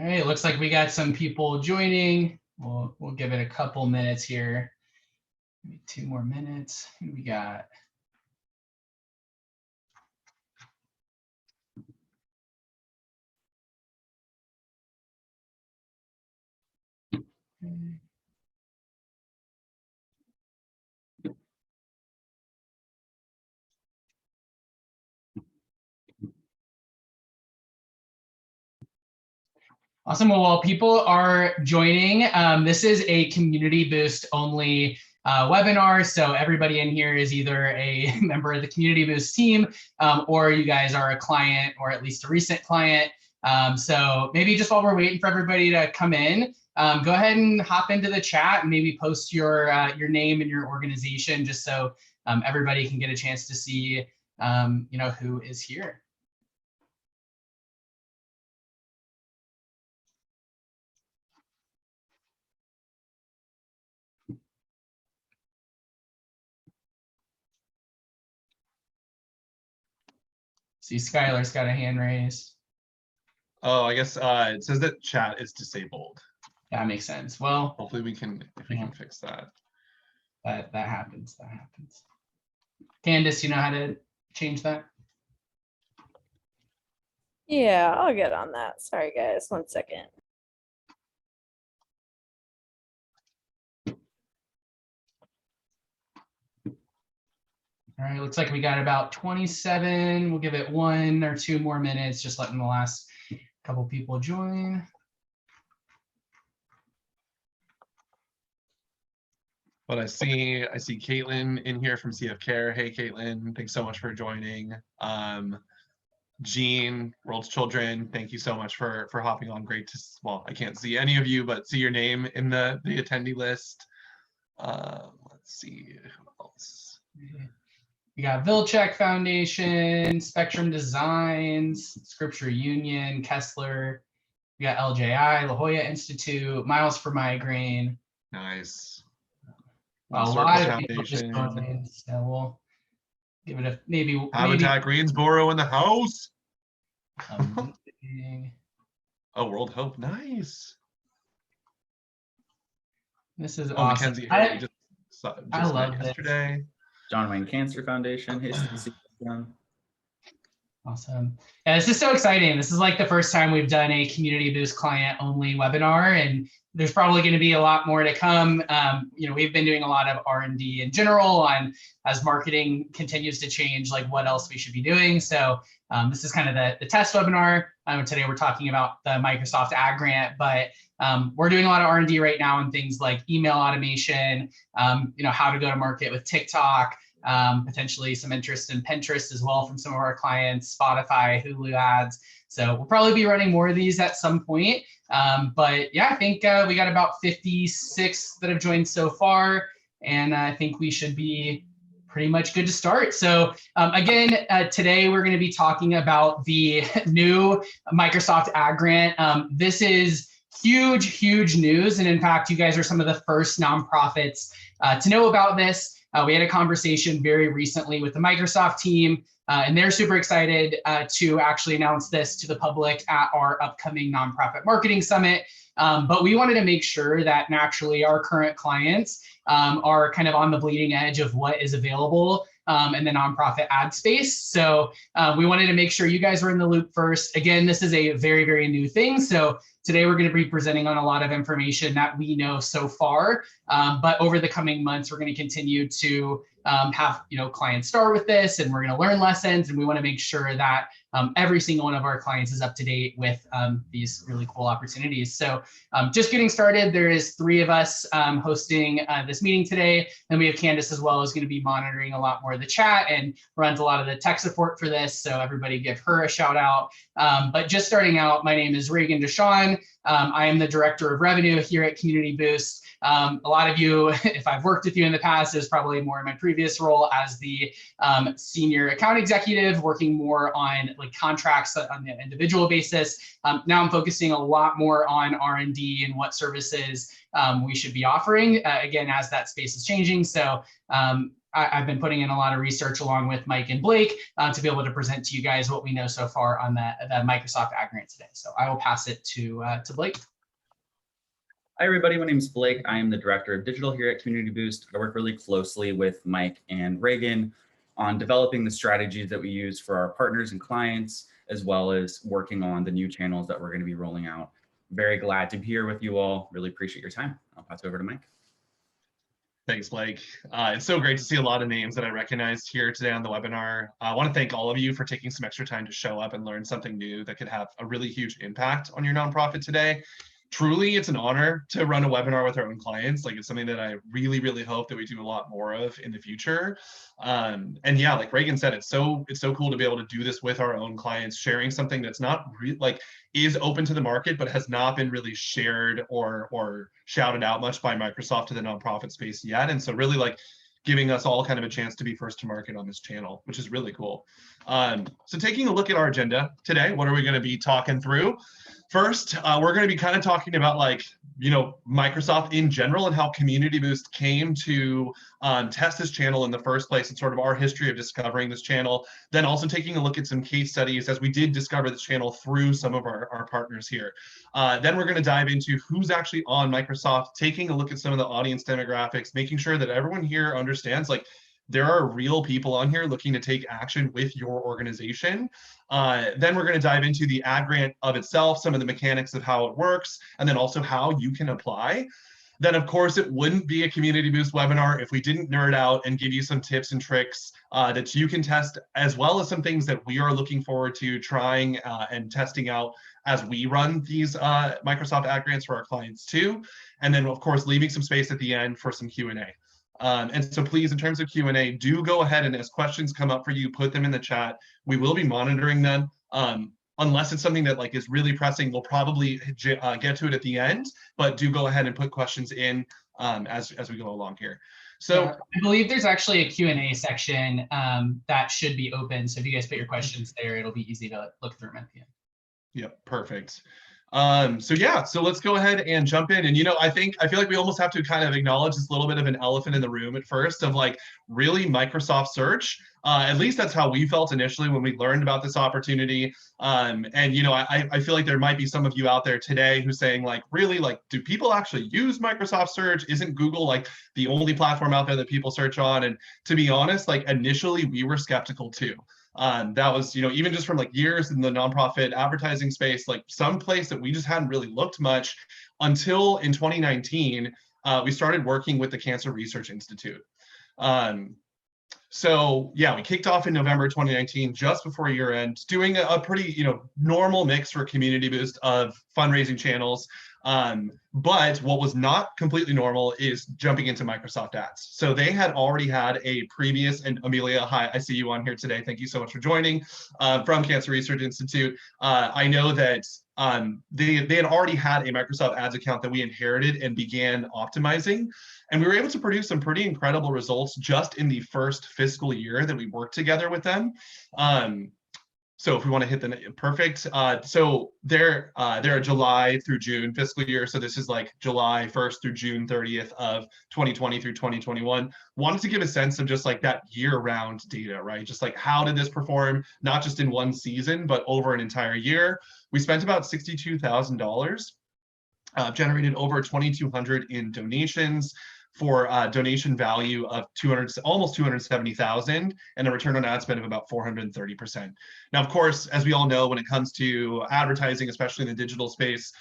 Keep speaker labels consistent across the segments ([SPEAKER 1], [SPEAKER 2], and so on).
[SPEAKER 1] right, looks like we got some people joining. We'll give it a couple minutes here. Maybe 2 more minutes. Who we got? Awesome. Well, while people are joining, this is a Community Boost only webinar. So everybody in here is either a member of the Community Boost team, or you guys are a client, or at least a recent client. So maybe just while we're waiting for everybody to come in, go ahead and hop into the chat and maybe post your name and your organization, just so everybody can get a chance to see who is here. See, Skylar's got a hand raised.
[SPEAKER 2] Oh, I guess it says that chat is disabled.
[SPEAKER 1] That makes sense. Well,
[SPEAKER 2] hopefully we can fix that.
[SPEAKER 1] That happens. That happens. Candace, you know how to change that?
[SPEAKER 3] Yeah, I'll get on that. Sorry, guys. 1 second.
[SPEAKER 1] All right, looks like we got about 27. We'll give it 1 or 2 more minutes, just letting the last couple people join.
[SPEAKER 2] But I see Caitlin in here from CF Care. Hey, Caitlin, thanks so much for joining. Jean, World's Children, thank you so much for hopping on. Great to, well, I can't see any of you, but see your name in the attendee list. Let's see who else.
[SPEAKER 1] We got Vilcek Foundation, Spectrum Designs, Scripture Union, Kessler. We got LJI, La Jolla Institute, Miles for Migraine.
[SPEAKER 2] Nice.
[SPEAKER 1] A lot of people just joined, so we'll give it a maybe.
[SPEAKER 2] Habitat Greensboro in the house. Oh, World Hope, nice.
[SPEAKER 1] This is
[SPEAKER 2] awesome.
[SPEAKER 1] Mackenzie,
[SPEAKER 2] I
[SPEAKER 1] love
[SPEAKER 2] yesterday.
[SPEAKER 4] This. John Wayne Cancer Foundation.
[SPEAKER 1] Awesome. Yeah, this is so exciting. This is like the first time we've done a Community Boost client only webinar, and there's probably going to be a lot more to come. We've been doing a lot of R&D in general on, as marketing continues to change, like what else we should be doing. So this is kind of the test webinar. Today we're talking about the Microsoft Ad Grant, but we're doing a lot of R&D right now on things like email automation, how to go to market with TikTok, potentially some interest in Pinterest as well from some of our clients, Spotify, Hulu ads. So we'll probably be running more of these at some point. But yeah, I think we got about 56 that have joined so far, and I think we should be pretty much good to start. So again, today we're going to be talking about the new Microsoft Ad Grant. This is huge news. And in fact, you guys are some of the first nonprofits to know about this. We had a conversation very recently with the Microsoft team, and they're super excited to actually announce this to the public at our upcoming Nonprofit Marketing Summit. But we wanted to make sure that naturally our current clients are kind of on the bleeding edge of what is available in the nonprofit ad space. So we wanted to make sure you guys were in the loop first. Again, this is a very new thing. So today we're going to be presenting on a lot of information that we know so far. But over the coming months, we're going to continue to have clients start with this, and we're going to learn lessons, and we want to make sure that every single one of our clients is up to date with these really cool opportunities. So just getting started, there is 3 of us hosting this meeting today, and we have Candace as well, who's going to be monitoring a lot more of the chat and runs a lot of the tech support for this. So everybody give her a shout out. But just starting out, my name is Reagan Deshawn. I am the Director of Revenue here at Community Boost. A lot of you, if I've worked with you in the past, is probably more in my previous role as the senior account executive, working more on like contracts on an individual basis. Now I'm focusing a lot more on R&D and what services we should be offering, again, as that space is changing. So I've been putting in a lot of research along with Mike and Blake to be able to present to you guys what we know so far on that Microsoft Ag Grant today. So I will pass it to Blake.
[SPEAKER 4] Hi, everybody. My name is Blake. I am the Director of Digital here at Community Boost. I work really closely with Mike and Reagan on developing the strategies that we use for our partners and clients, as well as working on the new channels that we're going to be rolling out. Very glad to be here with you all. Really appreciate your time. I'll pass it over to Mike.
[SPEAKER 2] Thanks, Blake. It's so great to see a lot of names that I recognized here today on the webinar. I want to thank all of you for taking some extra time to show up and learn something new that could have a really huge impact on your nonprofit today. Truly, it's an honor to run a webinar with our own clients. Like, it's something that I really, really hope that we do a lot more of in the future. And yeah, like Reagan said, it's so cool to be able to do this with our own clients, sharing something that's not is open to the market, but has not been really shared or shouted out much by Microsoft to the nonprofit space yet. And so really like giving us all kind of a chance to be first to market on this channel, which is really cool. So taking a look at our agenda today, what are we going to be talking through? First, we're going to be kind of talking about Microsoft in general and how Community Boost came to test this channel in the first place and sort of our history of discovering this channel. Then also taking a look at some case studies as we did discover this channel through some of our partners here. Then we're going to dive into who's actually on Microsoft, taking a look at some of the audience demographics, making sure that everyone here understands there are real people on here looking to take action with your organization. Then we're going to dive into the Ag Grant of itself, some of the mechanics of how it works, and then also how you can apply. Then, of course, it wouldn't be a Community Boost webinar if we didn't nerd out and give you some tips and tricks that you can test, as well as some things that we are looking forward to trying and testing out as we run these Microsoft Ag Grants for our clients too. And then, of course, leaving some space at the end for some Q&A. And so please, in terms of Q&A, do go ahead and as questions come up for you, put them in the chat. We will be monitoring them. Unless it's something that is really pressing, we'll probably get to it at the end, but do go ahead and put questions in as we go along here. So
[SPEAKER 1] yeah, I believe there's actually a Q&A section that should be open. So if you guys put your questions there, it'll be easy to look through them at the end.
[SPEAKER 2] Yep, perfect. So yeah, so let's go ahead and jump in. And I feel like we almost have to kind of acknowledge this little bit of an elephant in the room at first of really Microsoft search. At least that's how we felt initially when we learned about this opportunity. And I feel like there might be some of you out there today who's saying really, do people actually use Microsoft search? Isn't Google the only platform out there that people search on? And to be honest, initially we were skeptical too. That was, even just from years in the nonprofit advertising space, some place that we just hadn't really looked much until in 2019, we started working with the Cancer Research Institute. So yeah, we kicked off in November 2019, just before year end, doing a pretty, normal mix for Community Boost of fundraising channels. But what was not completely normal is jumping into Microsoft Ads. So they had already had a previous, and Amelia, hi, I see you on here today. Thank you so much for joining from Cancer Research Institute. I know that they had already had a Microsoft Ads account that we inherited and began optimizing. And we were able to produce some pretty incredible results just in the first fiscal year that we worked together with them. So if we want to hit the perfect, so they're a July through June fiscal year. So this is July 1st through June 30th of 2020 through 2021. Wanted to give a sense of just that year-round data, right? Just how did this perform, not just in one season, but over an entire year. We spent about $62,000, generated over 2,200 in donations, for donation value of almost 270,000 and a return on ad spend of about 430%. Now, of course, as we all know, when it comes to advertising, especially in the digital space,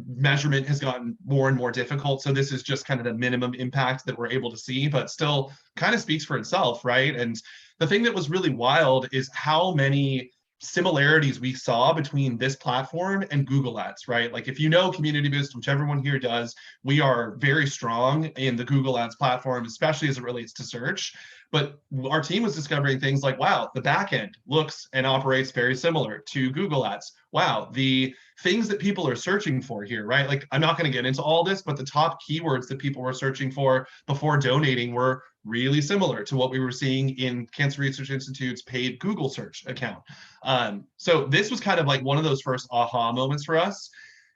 [SPEAKER 2] measurement has gotten more and more difficult. So this is just kind of the minimum impact that we're able to see, but still kind of speaks for itself, right? And the thing that was really wild is how many similarities we saw between this platform and Google Ads, right? If you know Community Boost, which everyone here does, we are very strong in the Google Ads platform, especially as it relates to search. But our team was discovering things wow, the back end looks and operates very similar to Google Ads. Wow, the things that people are searching for here, right? I'm not going to get into all this, but the top keywords that people were searching for before donating were really similar to what we were seeing in Cancer Research Institute's paid Google search account. So this was kind of one of those first aha moments for us.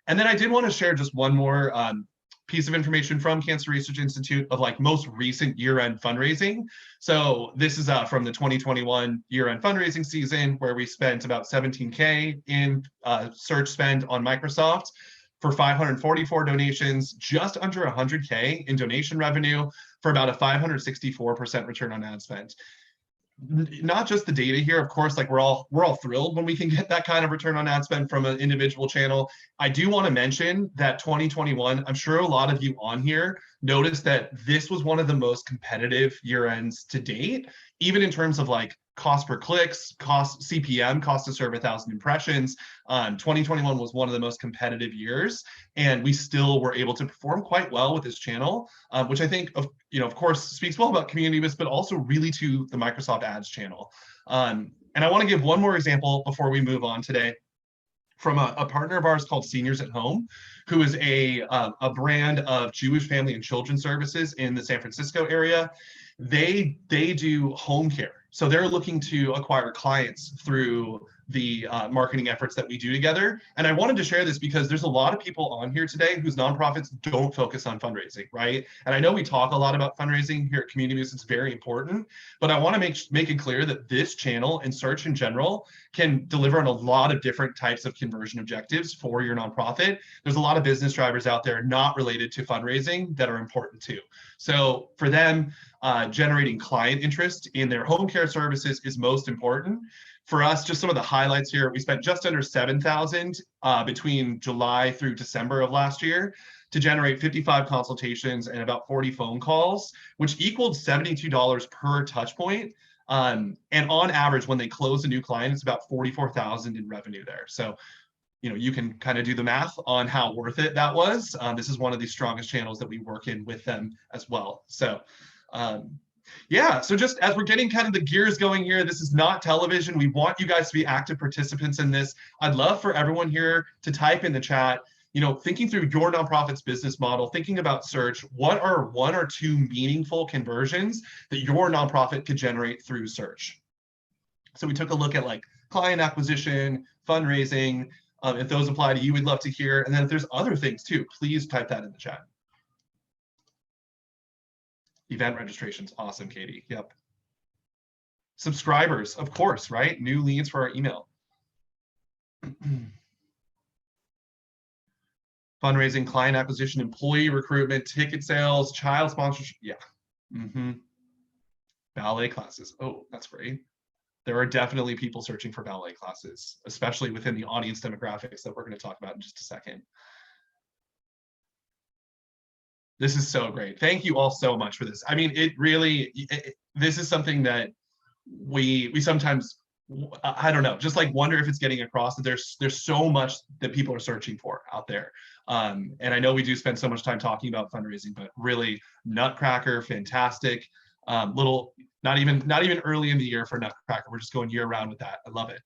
[SPEAKER 2] And then I did want to share just one more piece of information from Cancer Research Institute of like most recent year-end fundraising. So this is from the 2021 year-end fundraising season, where we spent about 17K in search spend on Microsoft for 544 donations, just under 100K in donation revenue for about a 564% return on ad spend. Not just the data here, of course, like we're all thrilled when we can get that kind of return on ad spend from an individual channel. I do want to mention that 2021, I'm sure a lot of you on here noticed that this was one of the most competitive year ends to date, even in terms of like cost per clicks, cost CPM, cost to serve 1,000 impressions. 2021 was one of the most competitive years, and we still were able to perform quite well with this channel, which I think, of course, speaks well about Community Boost, but also really to the Microsoft Ads channel. And I want to give one more example before we move on today from a partner of ours called Seniors at Home, who is a brand of Jewish family and children services in the San Francisco area. They do home care. So they're looking to acquire clients through the marketing efforts that we do together. And I wanted to share this because there's a lot of people on here today whose nonprofits don't focus on fundraising, right? And I know we talk a lot about fundraising here at Community Boost. It's very important, but I want to make it clear that this channel and search in general can deliver on a lot of different types of conversion objectives for your nonprofit. There's a lot of business drivers out there not related to fundraising that are important too. So for them, generating client interest in their home care services is most important. For us, just some of the highlights here, we spent just under 7,000 between July through December of last year to generate 55 consultations and about 40 phone calls, which equaled $72 per touch point. And on average, when they close a new client, it's about 44,000 in revenue there. So, you can kind of do the math on how worth it that was. This is one of the strongest channels that we work in with them as well. So, yeah, so just as we're getting kind of the gears going here, this is not television. We want you guys to be active participants in this. I'd love for everyone here to type in the chat, thinking through your nonprofit's business model, thinking about search, what are 1 or 2 meaningful conversions that your nonprofit could generate through search? So we took a look at like client acquisition, fundraising. If those apply to you, we'd love to hear. And then if there's other things too, please type that in the chat. Event registrations, awesome, Katie. Yep. Subscribers, of course, right? New leads for our email. Fundraising, client acquisition, employee recruitment, ticket sales, child sponsorship. Yeah. Ballet classes. Oh, that's great. There are definitely people searching for ballet classes, especially within the audience demographics that we're going to talk about in just a second. This is so great. Thank you all so much for this. I mean, this is something that we sometimes, I don't know, just like wonder if it's getting across that there's so much that people are searching for out there. And I know we do spend so much time talking about fundraising, but really Nutcracker, fantastic. Not even early in the year for Nutcracker. We're just going year round with that. I love it.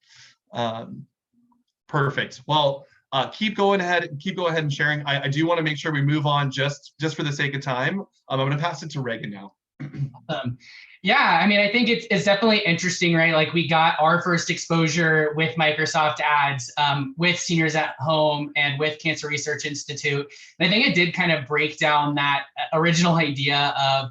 [SPEAKER 2] Perfect. Well, keep going ahead and sharing. I do want to make sure we move on just for the sake of time. I'm going to pass it to Reagan now.
[SPEAKER 1] Yeah, I mean, I think it's definitely interesting, right? Like we got our first exposure with Microsoft Ads, with Seniors at Home and with Cancer Research Institute. And I think it did kind of break down that original idea of,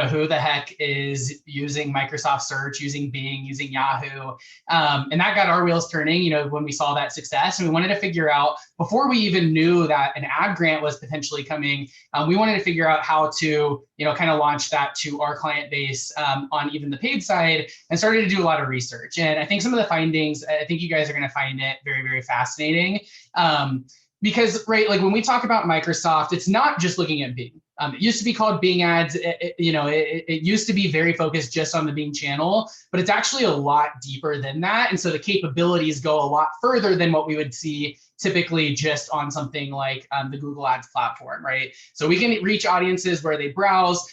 [SPEAKER 1] who the heck is using Microsoft Search, using Bing, using Yahoo. And that got our wheels turning, when we saw that success. And we wanted to figure out, before we even knew that an ad grant was potentially coming, we wanted to figure out how to, kind of launch that to our client base on even the paid side, and started to do a lot of research. And I think some of the findings, I think you guys are going to find it very, very fascinating. Because, right, like when we talk about Microsoft, it's not just looking at Bing. It used to be called Bing Ads. It used to be very focused just on the Bing channel, but it's actually a lot deeper than that. And so the capabilities go a lot further than what we would see typically just on something like the Google Ads platform, right? So we can reach audiences where they browse,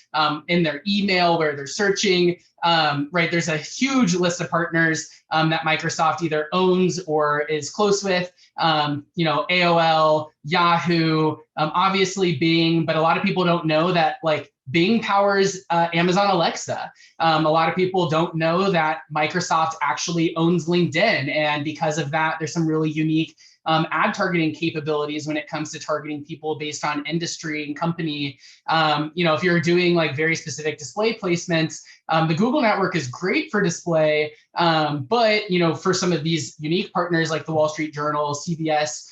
[SPEAKER 1] in their email, where they're searching, right? There's a huge list of partners that Microsoft either owns or is close with, AOL, Yahoo, obviously Bing, but a lot of people don't know that like Bing powers Amazon Alexa. A lot of people don't know that Microsoft actually owns LinkedIn. And because of that, there's some really unique ad targeting capabilities when it comes to targeting people based on industry and company. If you're doing like very specific display placements, the Google network is great for display, but for some of these unique partners like the Wall Street Journal, CBS,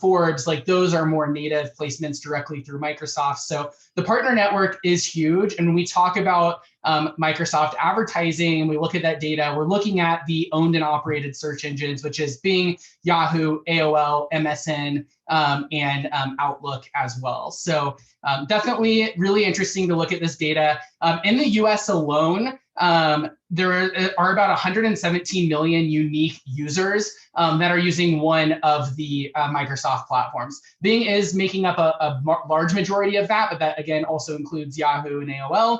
[SPEAKER 1] Forbes, like those are more native placements directly through Microsoft. So the partner network is huge. And when we talk about Microsoft advertising, and we look at that data, we're looking at the owned and operated search engines, which is Bing, Yahoo, AOL, MSN, and Outlook as well. So definitely really interesting to look at this data. In the US alone, there are about 117 million unique users that are using one of the Microsoft platforms. Bing is making up a large majority of that, but that again also includes Yahoo and AOL.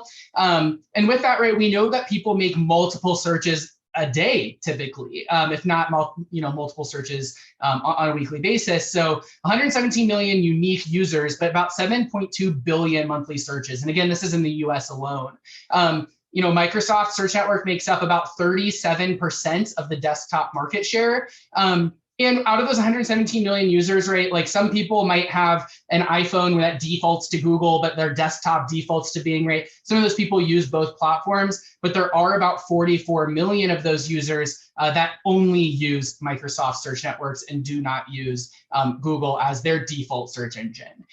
[SPEAKER 1] And with that, right, we know that people make multiple searches a day typically, if not multiple searches on a weekly basis. So 117 million unique users, but about 7.2 billion monthly searches. And again, this is in the US alone. Microsoft Search Network makes up about 37% of the desktop market share. And out of those 117 million users, right, like some people might have an iPhone that defaults to Google, but their desktop defaults to Bing, right? Some of those people use both platforms, but there are about 44 million of those users that only use Microsoft search networks and do not use Google as their default search engine.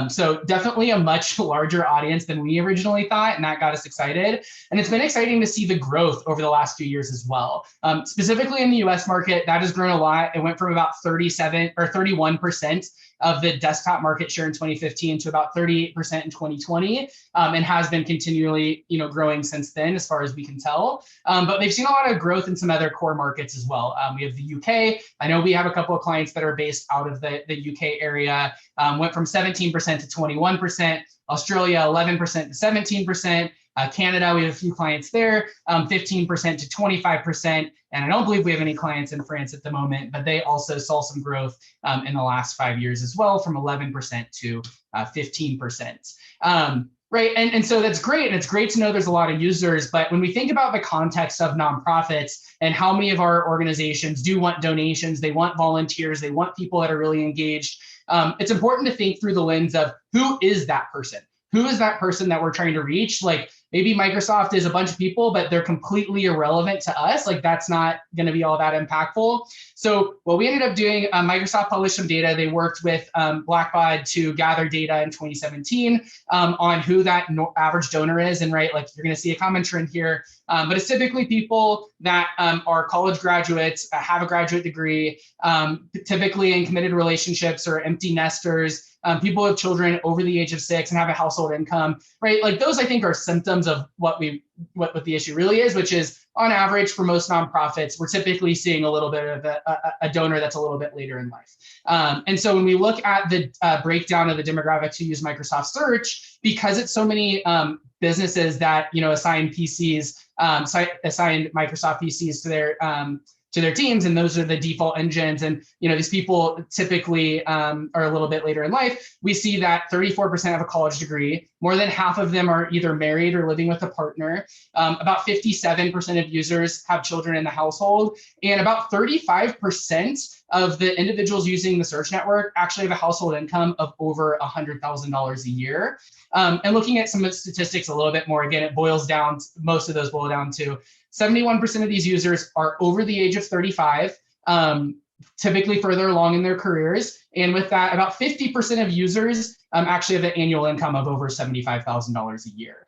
[SPEAKER 1] So definitely a much larger audience than we originally thought, and that got us excited. And it's been exciting to see the growth over the last few years as well. Specifically in the US market, that has grown a lot. It went from about 31% of the desktop market share in 2015 to about 38% in 2020, and has been continually, growing since then, as far as we can tell. But they've seen a lot of growth in some other core markets as well. We have the UK. I know we have a couple of clients that are based out of the UK area. Went from 17% to 21%. Australia, 11% to 17%. Canada, we have a few clients there, 15% to 25%. And I don't believe we have any clients in France at the moment, but they also saw some growth in the last 5 years as well, from 11% to 15%. Right. And so that's great. And it's great to know there's a lot of users. But when we think about the context of nonprofits and how many of our organizations do want donations, they want volunteers, they want people that are really engaged, it's important to think through the lens of who is that person? Who is that person that we're trying to reach? Like maybe Microsoft is a bunch of people, but they're completely irrelevant to us. Like that's not going to be all that impactful. So what we ended up doing, Microsoft published some data. They worked with Blackbaud to gather data in 2017 on who that average donor is. And right, like you're going to see a common trend here, but it's typically people that are college graduates, have a graduate degree, typically in committed relationships or empty nesters, people with children over the age of 6 and have a household income, right? Like those, I think, are symptoms of what the issue really is, which is on average for most nonprofits, we're typically seeing a little bit of a donor that's a little bit later in life. And so when we look at the breakdown of the demographics who use Microsoft Search, because it's so many businesses that, assign PCs, assigned Microsoft PCs to their teams, and those are the default engines. And these people typically are a little bit later in life. We see that 34% have a college degree. More than half of them are either married or living with a partner. About 57% of users have children in the household, and about 35% of the individuals using the search network actually have a household income of over $100,000 a year. And looking at some of the statistics a little bit more, again, most of those boil down to 71% of these users are over the age of 35, typically further along in their careers. And with that, about 50% of users actually have an annual income of over $75,000 a year.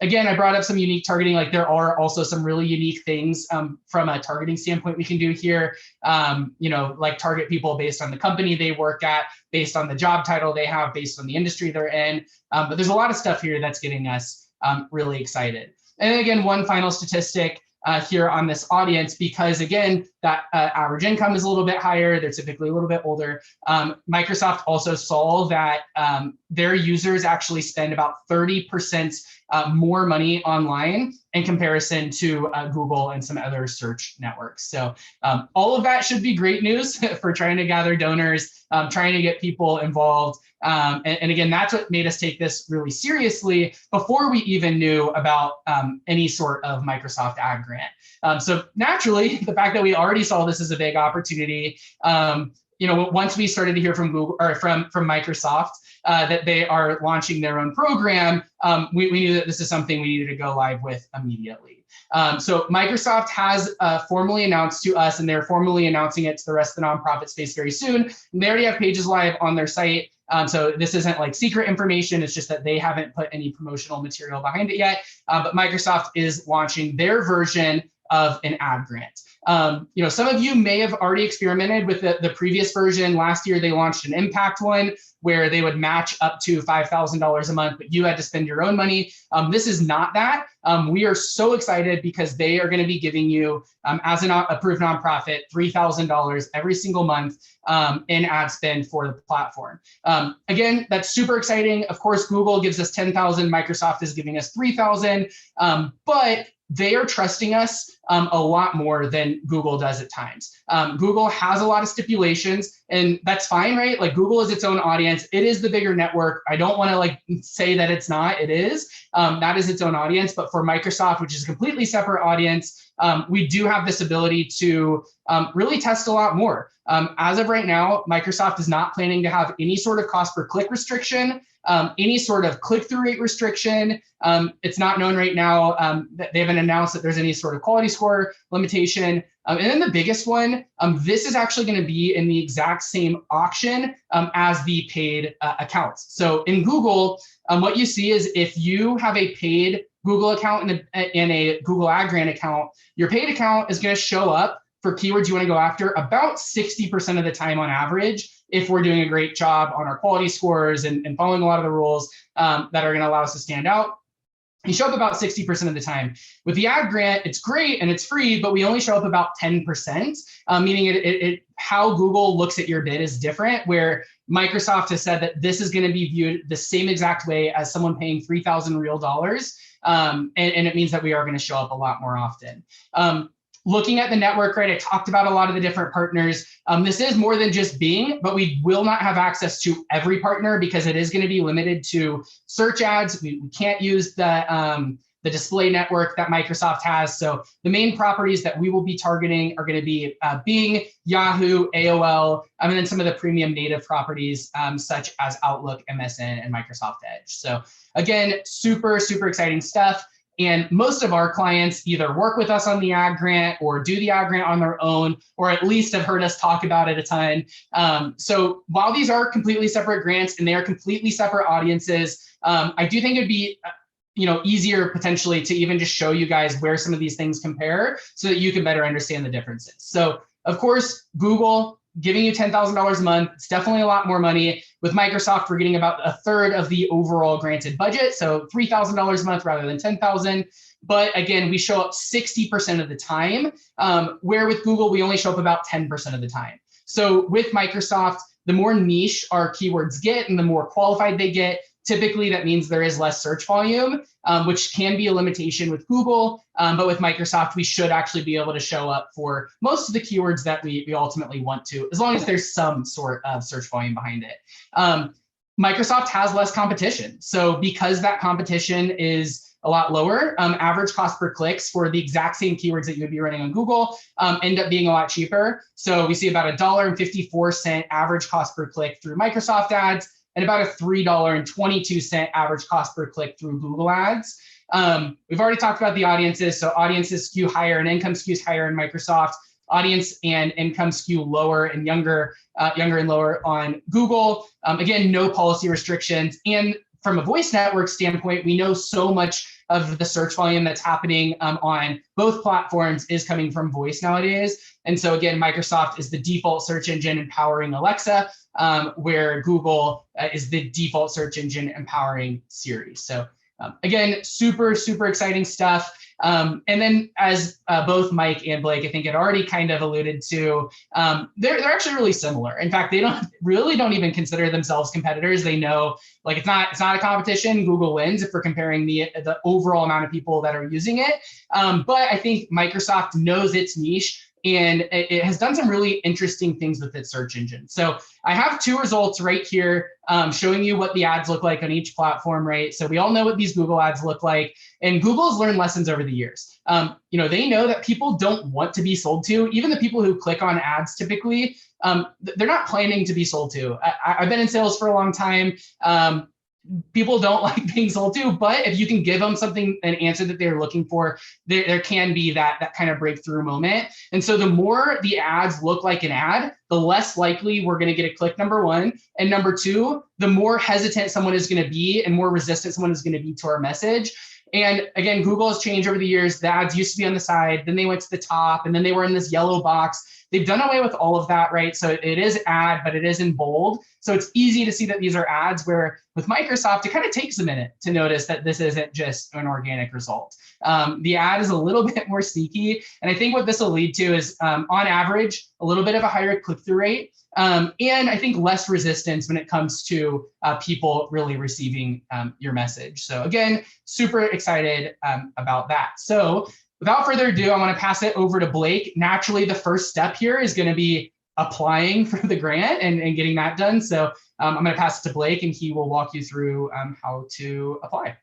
[SPEAKER 1] Again, I brought up some unique targeting. Like there are also some really unique things from a targeting standpoint we can do here. Like target people based on the company they work at, based on the job title they have, based on the industry they're in. But there's a lot of stuff here that's getting us really excited. And then again, one final statistic here on this audience, because again, that average income is a little bit higher. They're typically a little bit older. Microsoft also saw that their users actually spend about 30% more money online in comparison to Google and some other search networks. So all of that should be great news for trying to gather donors, trying to get people involved. And again, that's what made us take this really seriously before we even knew about any sort of Microsoft Ad Grant. So naturally, the fact that we already saw this as a big opportunity, once we started to hear from Google or from Microsoft that they are launching their own program, we knew that this is something we needed to go live with immediately. So Microsoft has formally announced to us, and they're formally announcing it to the rest of the nonprofit space very soon. And they already have pages live on their site. So this isn't like secret information. It's just that they haven't put any promotional material behind it yet. But Microsoft is launching their version of an ad grant. Some of you may have already experimented with the previous version. Last year, they launched an impact one where they would match up to $5,000 a month, but you had to spend your own money. This is not that. We are so excited because they are going to be giving you, as an approved nonprofit, $3,000 every single month in ad spend for the platform. Again, that's super exciting. Of course, Google gives us 10,000. Microsoft is giving us 3,000, but they are trusting us a lot more than Google does at times. Google has a lot of stipulations, and that's fine, right? Like Google is its own audience. It is the bigger network. I don't want to say that it's not. It is. That is its own audience. But for Microsoft, which is a completely separate audience, we do have this ability to really test a lot more. As of right now, Microsoft is not planning to have any sort of cost per click restriction, any sort of click-through rate restriction. It's not known right now that they haven't announced that there's any sort of quality score limitation. And then the biggest one, this is actually going to be in the exact same auction as the paid accounts. So in Google, what you see is if you have a paid Google account and a Google Ad Grant account, your paid account is going to show up for keywords you want to go after about 60% of the time on average, if we're doing a great job on our quality scores and following a lot of the rules that are going to allow us to stand out. You show up about 60% of the time. With the ad grant, it's great and it's free, but we only show up about 10%, meaning how Google looks at your bid is different, where Microsoft has said that this is going to be viewed the same exact way as someone paying $3,000 real dollars. And it means that we are going to show up a lot more often. Looking at the network, right, I talked about a lot of the different partners. This is more than just Bing, but we will not have access to every partner because it is going to be limited to search ads. We can't use the display network that Microsoft has. So the main properties that we will be targeting are going to be Bing, Yahoo, AOL, and then some of the premium native properties such as Outlook, MSN, and Microsoft Edge. So again, super, super exciting stuff. And most of our clients either work with us on the ad grant or do the ad grant on their own, or at least have heard us talk about it a ton. So while these are completely separate grants and they are completely separate audiences, I do think it'd be easier potentially to even just show you guys where some of these things compare so that you can better understand the differences. So of course, Google giving you $10,000 a month, it's definitely a lot more money. With Microsoft, we're getting about a third of the overall granted budget, so $3,000 a month rather than $10,000. But again, we show up 60% of the time, where with Google, we only show up about 10% of the time. So with Microsoft, the more niche our keywords get and the more qualified they get, typically that means there is less search volume, which can be a limitation with Google. But with Microsoft, we should actually be able to show up for most of the keywords that we ultimately want to, as long as there's some sort of search volume behind it. Microsoft has less competition. So because that competition is a lot lower, average cost per clicks for the exact same keywords that you would be running on Google end up being a lot cheaper. So we see about $1.54 average cost per click through Microsoft ads, and about a $3.22 average cost per click through Google ads. We've already talked about the audiences. So audiences skew higher and income skews higher in Microsoft. Audience and income skew lower and younger and lower on Google. Again, no policy restrictions. And from a voice network standpoint, we know so much of the search volume that's happening on both platforms is coming from voice nowadays. And so again, Microsoft is the default search engine empowering Alexa, where Google is the default search engine empowering Siri. So Again, super, super exciting stuff. And then as both Mike and Blake, I think had already kind of alluded to, they're actually really similar. In fact, they don't even consider themselves competitors. They know like it's not a competition. Google wins if we're comparing the overall amount of people that are using it. But I think Microsoft knows its niche, and it has done some really interesting things with its search engine. So I have two results right here showing you what the ads look like on each platform, right? So we all know what these Google ads look like, and Google has learned lessons over the years. They know that people don't want to be sold to. Even the people who click on ads typically, they're not planning to be sold to. I've been in sales for a long time. People don't like being sold to, but if you can give them something, an answer that they're looking for, there can be that kind of breakthrough moment. And so the more the ads look like an ad, the less likely we're going to get a click, number one. And number two, the more hesitant someone is going to be and more resistant someone is going to be to our message. And again, Google has changed over the years. The ads used to be on the side, then they went to the top, and then they were in this yellow box. They've done away with all of that, right? So it is ad, but it is in bold. So it's easy to see that these are ads, where with Microsoft, it kind of takes a minute to notice that this isn't just an organic result. The ad is a little bit more sneaky. And I think what this will lead to is, on average, a little bit of a higher click-through rate. And I think less resistance when it comes to people really receiving your message. So again, super excited about that. So without further ado, I want to pass it over to Blake. Naturally, the first step here is going to be applying for the grant and getting that done. So I'm going to pass it to Blake, and he will walk you through how to apply.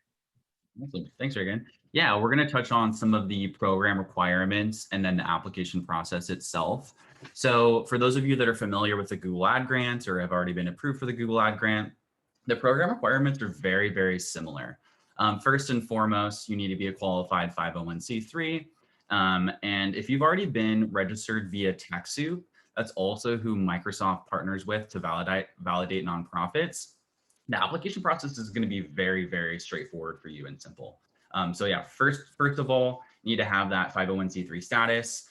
[SPEAKER 4] Awesome. Thanks, Reagan. Yeah, we're going to touch on some of the program requirements and then the application process itself. So for those of you that are familiar with the Google Ad Grant or have already been approved for the Google Ad Grant, the program requirements are very, very similar. First and foremost, you need to be a qualified 501c3. And if you've already been registered via TechSoup, that's also who Microsoft partners with to validate nonprofits. The application process is going to be very, very straightforward for you and simple. So yeah, first of all, you need to have that 501c3 status.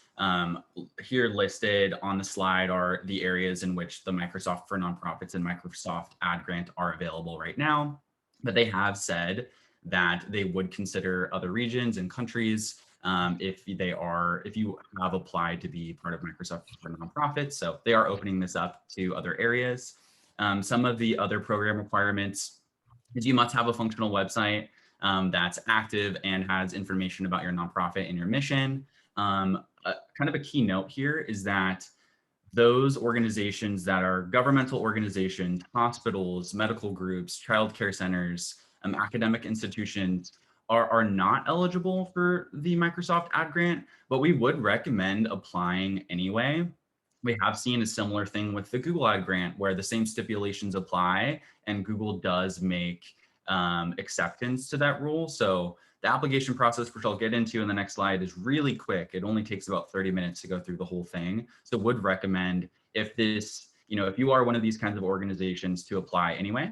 [SPEAKER 4] Here listed on the slide are the areas in which the Microsoft for Nonprofits and Microsoft Ad Grant are available right now. But they have said that they would consider other regions and countries if you have applied to be part of Microsoft for Nonprofits. So they are opening this up to other areas. Some of the other program requirements is you must have a functional website that's active and has information about your nonprofit and your mission. Kind of a key note here is that those organizations that are governmental organizations, hospitals, medical groups, childcare centers, academic institutions are not eligible for the Microsoft Ad Grant, but we would recommend applying anyway. We have seen a similar thing with the Google Ad Grant, where the same stipulations apply and Google does make acceptance to that rule. So the application process, which I'll get into in the next slide, is really quick. It only takes about 30 minutes to go through the whole thing. So would recommend if you are one of these kinds of organizations, to apply anyway.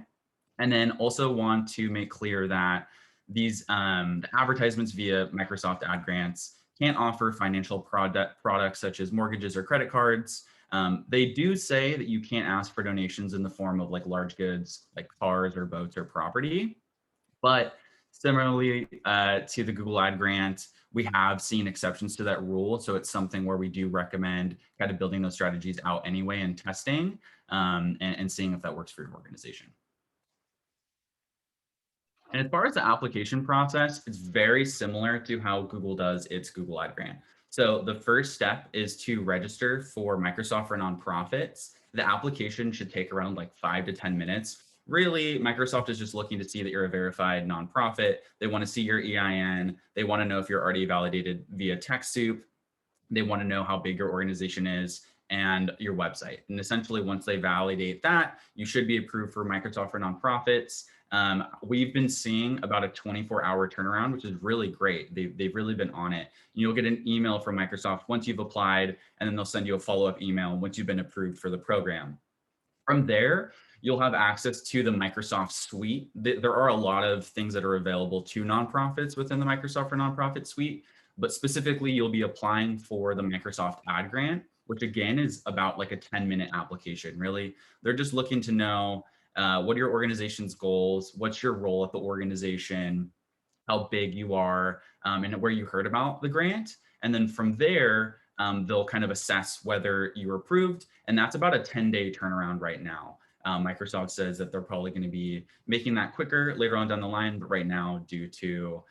[SPEAKER 4] And then also want to make clear that these advertisements via Microsoft Ad Grants can't offer financial products such as mortgages or credit cards. They do say that you can't ask for donations in the form of like large goods, like cars or boats or property. But similarly to the Google Ad Grant, we have seen exceptions to that rule. So it's something where we do recommend kind of building those strategies out anyway and testing and seeing if that works for your organization. And as far as the application process, it's very similar to how Google does its Google Ad Grant. So the first step is to register for Microsoft for Nonprofits. The application should take around like 5 to 10 minutes. Really, Microsoft is just looking to see that you're a verified nonprofit. They want to see your EIN. They want to know if you're already validated via TechSoup. They want to know how big your organization is and your website. And essentially, once they validate that, you should be approved for Microsoft for Nonprofits. We've been seeing about a 24-hour turnaround, which is really great. They've really been on it. You'll get an email from Microsoft once you've applied, and then they'll send you a follow-up email once you've been approved for the program. From there, you'll have access to the Microsoft Suite. There are a lot of things that are available to nonprofits within the Microsoft for Nonprofit Suite, but specifically you'll be applying for the Microsoft Ad Grant, which again is about like a 10-minute application. Really, they're just looking to know what are your organization's goals, what's your role at the organization, how big you are, and where you heard about the grant. And then from there, they'll kind of assess whether you were approved. And that's about a 10-day turnaround right now. Microsoft says that they're probably going to be making that quicker later on down the line. But right now, due to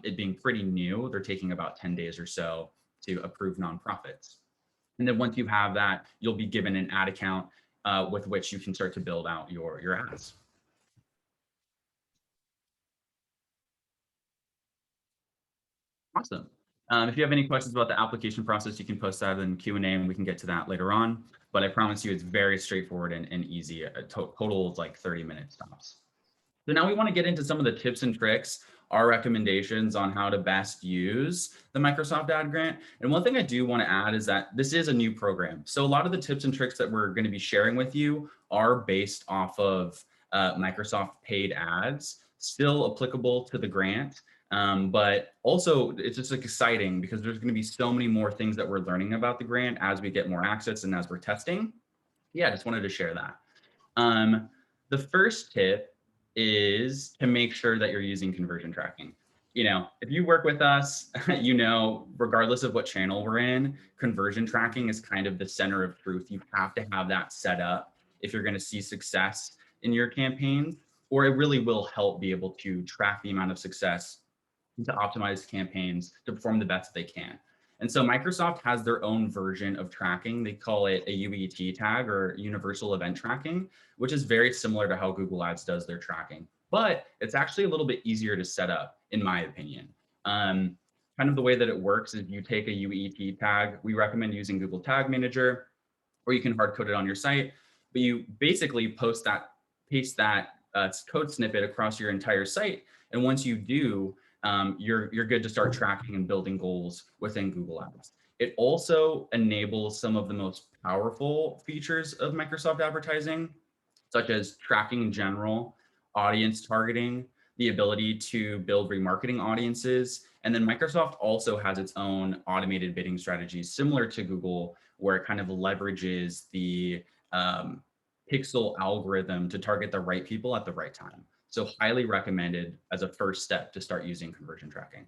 [SPEAKER 4] it being pretty new, they're taking about 10 days or so to approve nonprofits. And then once you have that, you'll be given an ad account with which you can start to build out your ads. Awesome. If you have any questions about the application process, you can post that in Q&A and we can get to that later on. But I promise you it's very straightforward and easy. A total of like 30-minute stops. So now we want to get into some of the tips and tricks, our recommendations on how to best use the Microsoft Ad Grant. And one thing I do want to add is that this is a new program. So a lot of the tips and tricks that we're going to be sharing with you are based off of Microsoft paid ads, still applicable to the grant. But also it's just like exciting because there's going to be so many more things that we're learning about the grant as we get more access and as we're testing. Yeah, I just wanted to share that. The first tip is to make sure that you're using conversion tracking. You know, if you work with us, you know, regardless of what channel we're in, conversion tracking is kind of the center of truth. You have to have that set up if you're going to see success in your campaigns, or it really will help be able to track the amount of success to optimize campaigns to perform the best they can. And so Microsoft has their own version of tracking. They call it a UET tag, or universal event tracking, which is very similar to how Google Ads does their tracking. But it's actually a little bit easier to set up, in my opinion. Kind of the way that it works is you take a UET tag. We recommend using Google Tag Manager, or you can hard code it on your site. But you basically paste that code snippet across your entire site. And once you do, you're good to start tracking and building goals within Google Ads. It also enables some of the most powerful features of Microsoft advertising, such as tracking in general, audience targeting, the ability to build remarketing audiences. And then Microsoft also has its own automated bidding strategies similar to Google, where it kind of leverages the pixel algorithm to target the right people at the right time. So highly recommended as a first step to start using conversion tracking.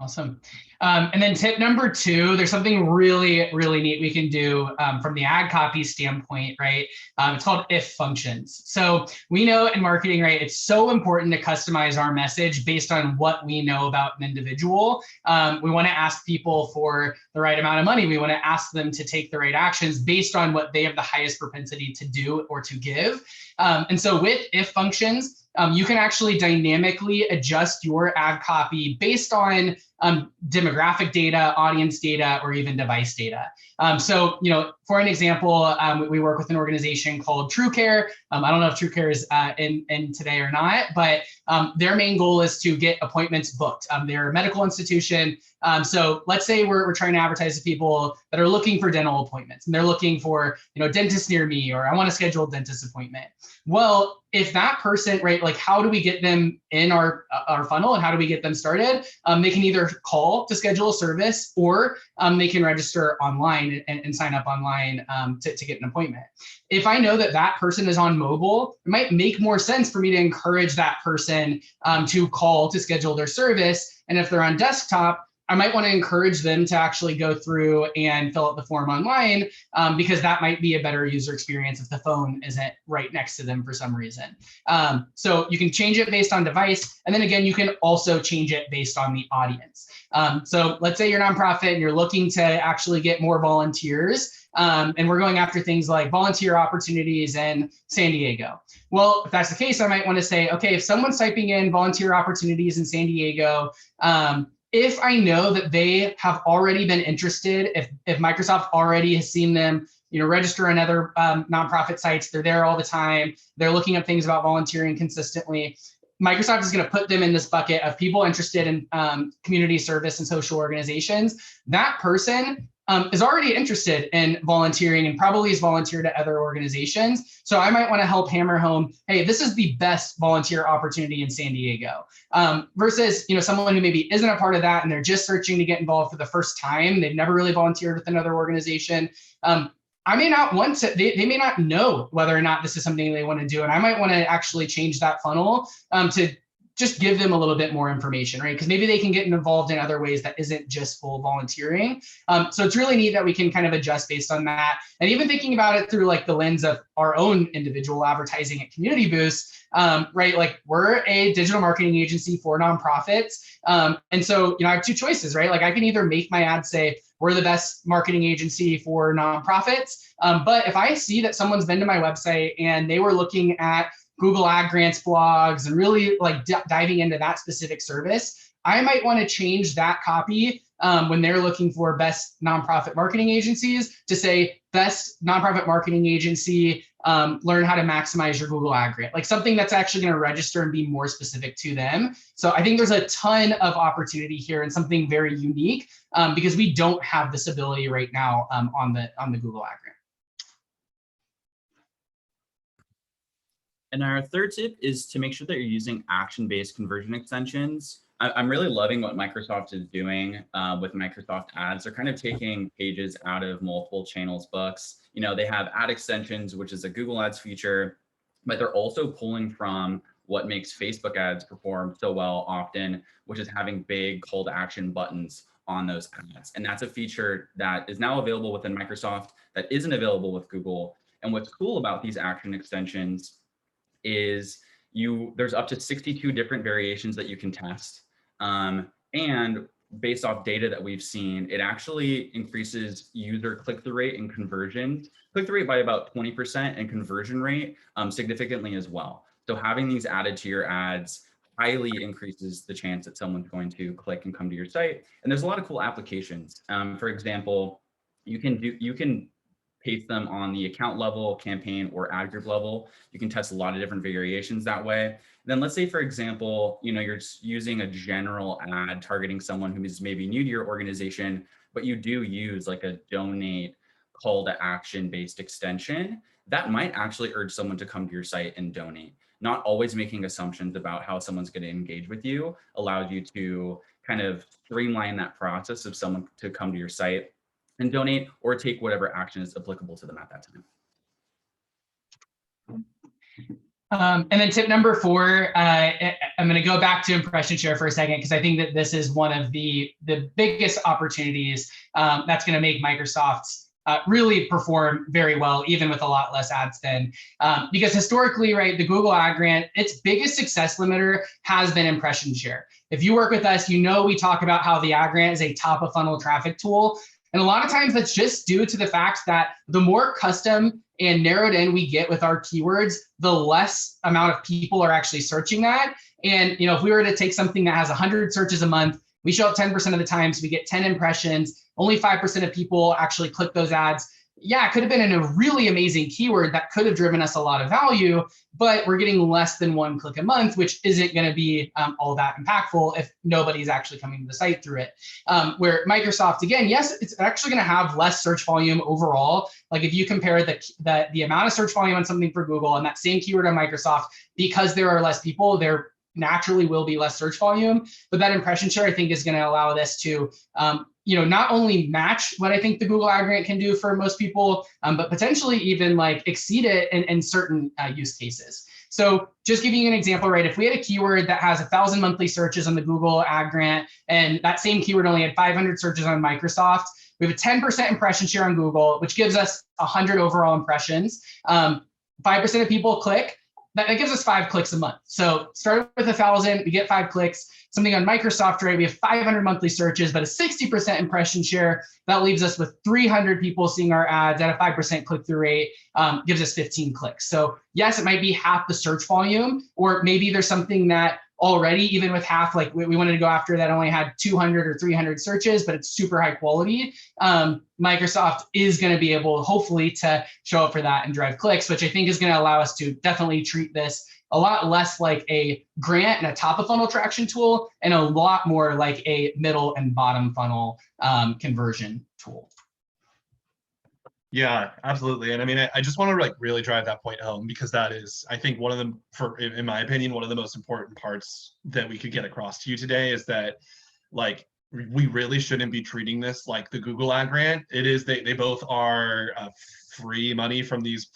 [SPEAKER 1] Awesome. And then tip number 2, there's something really, really neat we can do from the ad copy standpoint, right? It's called if functions. So we know in marketing, right, it's so important to customize our message based on what we know about an individual. We want to ask people for the right amount of money. We want to ask them to take the right actions based on what they have the highest propensity to do or to give. And so with if functions, you can actually dynamically adjust your ad copy based on demographic data, audience data, or even device data. So, you know, for an example, we work with an organization called TrueCare. I don't know if TrueCare is in today or not, but their main goal is to get appointments booked. They're a medical institution. So let's say we're trying to advertise to people that are looking for dental appointments, and they're looking for, you know, dentist near me, or I want to schedule a dentist appointment. Well, if that person, right, like how do we get them in our funnel and how do we get them started? They can either call to schedule a service, or they can register online and sign up online to get an appointment. If I know that that person is on mobile, it might make more sense for me to encourage that person to call to schedule their service. And if they're on desktop, I might want to encourage them to actually go through and fill out the form online because that might be a better user experience if the phone isn't right next to them for some reason. So you can change it based on device. And then again, you can also change it based on the audience. So let's say you're a nonprofit and you're looking to actually get more volunteers. And we're going after things like volunteer opportunities in San Diego. Well, if that's the case, I might want to say, okay, if someone's typing in volunteer opportunities in San Diego, if I know that they have already been interested, if Microsoft already has seen them, you know, register on other nonprofit sites, they're there all the time, they're looking at things about volunteering consistently, Microsoft is going to put them in this bucket of people interested in community service and social organizations. That person is already interested in volunteering and probably has volunteered at other organizations. So I might want to help hammer home, hey, this is the best volunteer opportunity in San Diego. Versus, you know, someone who maybe isn't a part of that and they're just searching to get involved for the first time. They've never really volunteered with another organization. I may not want to, they may not know whether or not this is something they want to do. And I might want to actually change that funnel to just give them a little bit more information, right? Because maybe they can get involved in other ways that isn't just full volunteering. So it's really neat that we can kind of adjust based on that. And even thinking about it through like the lens of our own individual advertising at Community Boost, right? Like we're a digital marketing agency for nonprofits. And so, I have two choices, right? Like I can either make my ad say, we're the best marketing agency for nonprofits. But if I see that someone's been to my website and they were looking at Google Ad Grants blogs and really like diving into that specific service, I might want to change that copy when they're looking for best nonprofit marketing agencies to say best nonprofit marketing agency, learn how to maximize your Google Ad Grant, like something that's actually going to register and be more specific to them. So I think there's a ton of opportunity here and something very unique because we don't have this ability right now on the Google Ad Grant.
[SPEAKER 4] And our third tip is to make sure that you're using action-based conversion extensions. I'm really loving what Microsoft is doing with Microsoft Ads. They're kind of taking pages out of multiple channels books. They have ad extensions, which is a Google Ads feature, but they're also pulling from what makes Facebook ads perform so well often, which is having big call to action buttons on those ads. And that's a feature that is now available within Microsoft that isn't available with Google. And what's cool about these action extensions is there's up to 62 different variations that you can test. And based off data that we've seen, it actually increases user click-through rate and click-through rate by about 20% and conversion rate significantly as well. So having these added to your ads highly increases the chance that someone's going to click and come to your site. And there's a lot of cool applications. For example, you can paste them on the account level, campaign, or ad group level. You can test a lot of different variations that way. Then let's say, for example, you're using a general ad targeting someone who is maybe new to your organization, but you do use like a donate call to action based extension. That might actually urge someone to come to your site and donate. Not always making assumptions about how someone's going to engage with you allows you to kind of streamline that process of someone to come to your site and donate or take whatever action is applicable to them at that time.
[SPEAKER 1] And then tip number 4, I'm going to go back to impression share for a second, because I think that this is one of the biggest opportunities that's going to make Microsoft really perform very well, even with a lot less ad spend. Because historically, right, the Google Ad Grant, its biggest success limiter has been impression share. If you work with us, we talk about how the Ad Grant is a top of funnel traffic tool. And a lot of times that's just due to the fact that the more custom and narrowed in we get with our keywords, the less amount of people are actually searching that. And if we were to take something that has 100 searches a month, we show up 10% of the time, so we get 10 impressions, only 5% of people actually click those ads. Yeah, it could have been in a really amazing keyword that could have driven us a lot of value, but we're getting less than 1 click a month, which isn't going to be all that impactful if nobody's actually coming to the site through it. Where Microsoft, again, yes, it's actually going to have less search volume overall. Like if you compare the amount of search volume on something for Google and that same keyword on Microsoft, because there are less people, there naturally will be less search volume. But that impression share, I think, is going to allow this to not only match what I think the Google Ad Grant can do for most people, but potentially even like exceed it in certain use cases. So just giving you an example, right? If we had a keyword that has 1,000 monthly searches on the Google Ad Grant, and that same keyword only had 500 searches on Microsoft, we have a 10% impression share on Google, which gives us 100 overall impressions. 5% of people click. That gives us 5 clicks a month. So start with 1,000, we get 5 clicks. Something on Microsoft, right? We have 500 monthly searches, but a 60% impression share. That leaves us with 300 people seeing our ads at a 5% click-through rate, gives us 15 clicks. So yes, it might be half the search volume, or maybe there's something that already, even with half, like we wanted to go after that only had 200 or 300 searches, but it's super high quality. Microsoft is going to be able, hopefully, to show up for that and drive clicks, which I think is going to allow us to definitely treat this a lot less like a grant and a top of funnel traction tool, and a lot more like a middle and bottom funnel conversion tool.
[SPEAKER 2] Yeah, absolutely. And I mean, I just want to like really drive that point home, because that is, I think, one of the, in my opinion, one of the most important parts that we could get across to you today is that, like, we really shouldn't be treating this like the Google Ad Grant. It is, they both are free money from these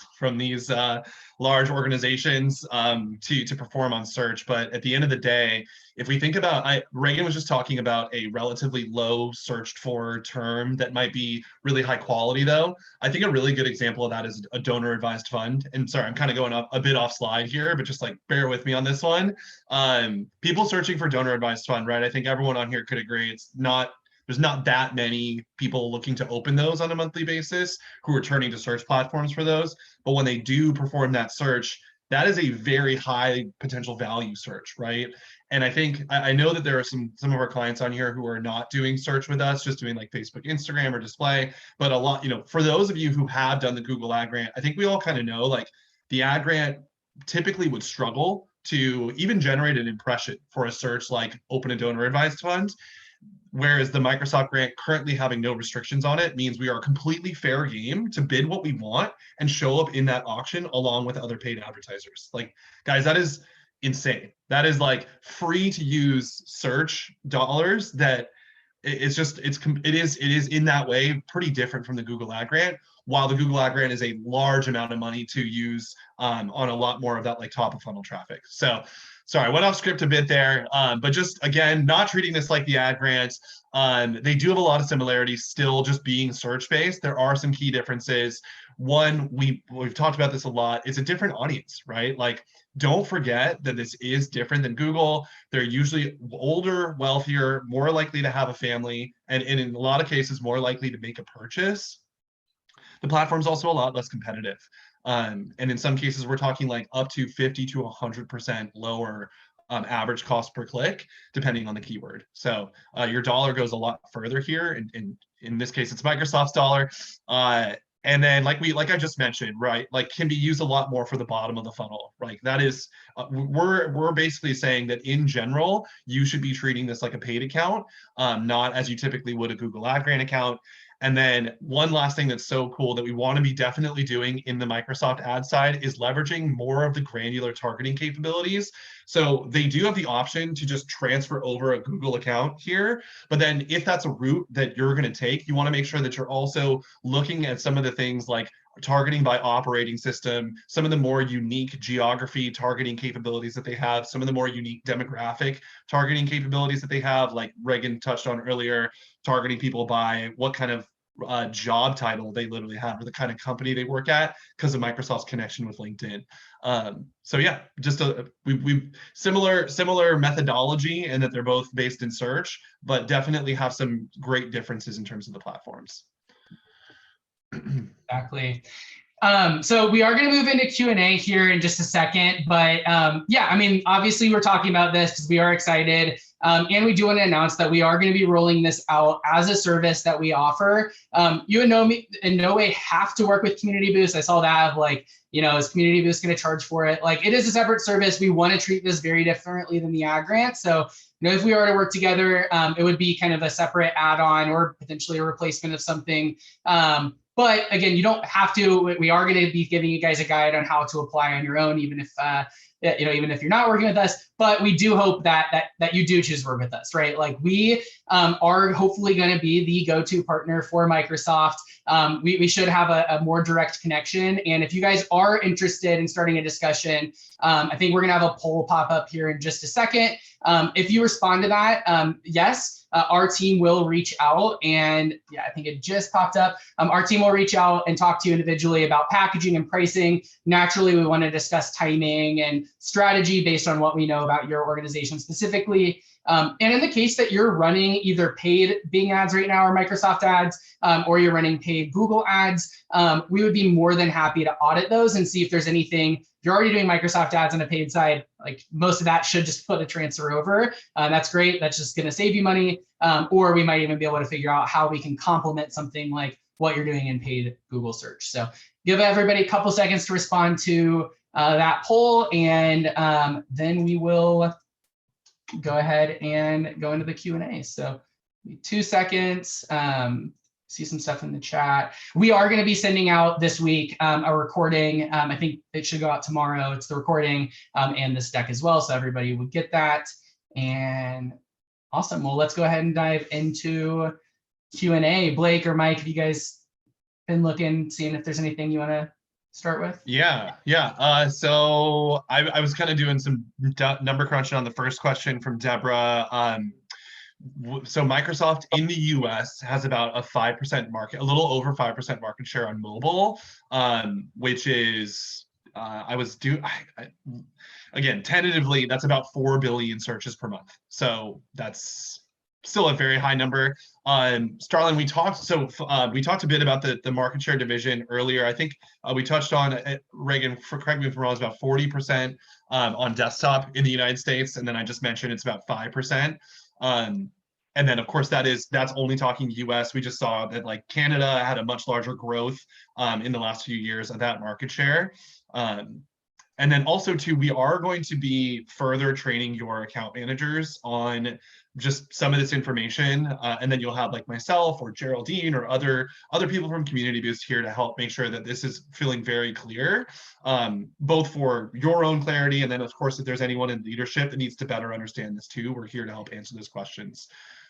[SPEAKER 2] large organizations to perform on search. But at the end of the day, if we think about, Reagan was just talking about a relatively low searched for term that might be really high quality though. I think a really good example of that is a donor advised fund. And sorry, I'm kind of going up a bit off slide here, but just like bear with me on this one. People searching for donor advised fund, right? I think everyone on here could agree there's not that many people looking to open those on a monthly basis who are turning to search platforms for those. But when they do perform that search, that is a very high potential value search, right? And I think, I know that there are some of our clients on here who are not doing search with us, just doing like Facebook, Instagram, or display. But a lot, for those of you who have done the Google Ad Grant, I think we all kind of know like the Ad Grant typically would struggle to even generate an impression for a search like open a donor advised fund. Whereas the Microsoft grant currently having no restrictions on it means we are completely fair game to bid what we want and show up in that auction along with other paid advertisers. Like, guys, that is insane. That is like free to use search dollars that it is in that way pretty different from the Google Ad Grant, while the Google Ad Grant is a large amount of money to use on a lot more of that like top of funnel traffic. So sorry, I went off script a bit there, but just again, not treating this like the Ad Grant. They do have a lot of similarities still just being search-based. There are some key differences. One, we've talked about this a lot, it's a different audience, right? Like, don't forget that this is different than Google. They're usually older, wealthier, more likely to have a family, and in a lot of cases, more likely to make a purchase. The platform's also a lot less competitive. And in some cases, we're talking like up to 50 to 100% lower average cost per click, depending on the keyword. So your dollar goes a lot further here. In this case, it's Microsoft's dollar. And then like I just mentioned, right, like can be used a lot more for the bottom of the funnel. Like that is, we're basically saying that in general, you should be treating this like a paid account, not as you typically would a Google Ad Grant account. And then one last thing that's so cool that we want to be definitely doing in the Microsoft ad side is leveraging more of the granular targeting capabilities. So they do have the option to just transfer over a Google account here. But then if that's a route that you're going to take, you want to make sure that you're also looking at some of the things like targeting by operating system, some of the more unique geography targeting capabilities that they have, some of the more unique demographic targeting capabilities that they have, like Reagan touched on earlier, targeting people by what kind of job title they literally have or the kind of company they work at because of Microsoft's connection with LinkedIn. So yeah, just we similar methodology and that they're both based in search, but definitely have some great differences in terms of the platforms.
[SPEAKER 1] Exactly. So we are going to move into Q&A here in just a second, but yeah, I mean, obviously we're talking about this because we are excited. And we do want to announce that we are going to be rolling this out as a service that we offer. You in no way have to work with Community Boost. I saw that of like, is Community Boost going to charge for it? Like, it is a separate service. We want to treat this very differently than the Ad Grant. So, if we are to work together, it would be kind of a separate add-on or potentially a replacement of something. But again, you don't have to. We are going to be giving you guys a guide on how to apply on your own, even if even if you're not working with us. But we do hope that you do choose to work with us, right? Like we are hopefully going to be the go-to partner for Microsoft. We should have a more direct connection. And if you guys are interested in starting a discussion, I think we're going to have a poll pop up here in just a second. If you respond to that, yes. Our team will reach out, and yeah, I think it just popped up. Our team will reach out and talk to you individually about packaging and pricing. Naturally, we want to discuss timing and strategy based on what we know about your organization specifically. And in the case that you're running either paid Bing ads right now or Microsoft ads, or you're running paid Google ads, we would be more than happy to audit those and see if there's anything. If you're already doing Microsoft ads on a paid side, like most of that should just put a transfer over. That's great. That's just going to save you money. Or we might even be able to figure out how we can complement something like what you're doing in paid Google search. So give everybody a couple seconds to respond to that poll, and then we will go ahead and go into the Q&A. So 2 seconds. See some stuff in the chat. We are going to be sending out this week a recording. I think it should go out tomorrow. It's the recording and this deck as well, so everybody would get that. And awesome. Well, let's go ahead and dive into Q&A. Blake or Mike, if you guys been looking, seeing if there's anything you want to start with?
[SPEAKER 2] Yeah. So I was kind of doing some number crunching on the first question from Deborah. So Microsoft in the US has about a 5% market, a little over 5% market share on mobile, which is, again, tentatively, that's about 4 billion searches per month. So that's still a very high number. Starlin, we talked a bit about the market share division earlier. I think we touched on, Reagan, correct me if I'm wrong, it's about 40% on desktop in the United States. And then I just mentioned it's about 5%. And then of course that's only talking US. We just saw that like Canada had a much larger growth in the last few years of that market share. And then also too, we are going to be further training your account managers on just some of this information. And then you'll have like myself or Geraldine or other people from Community Boost here to help make sure that this is feeling very clear, both for your own clarity. And then of course, if there's anyone in leadership that needs to better understand this too, we're here to help answer those questions.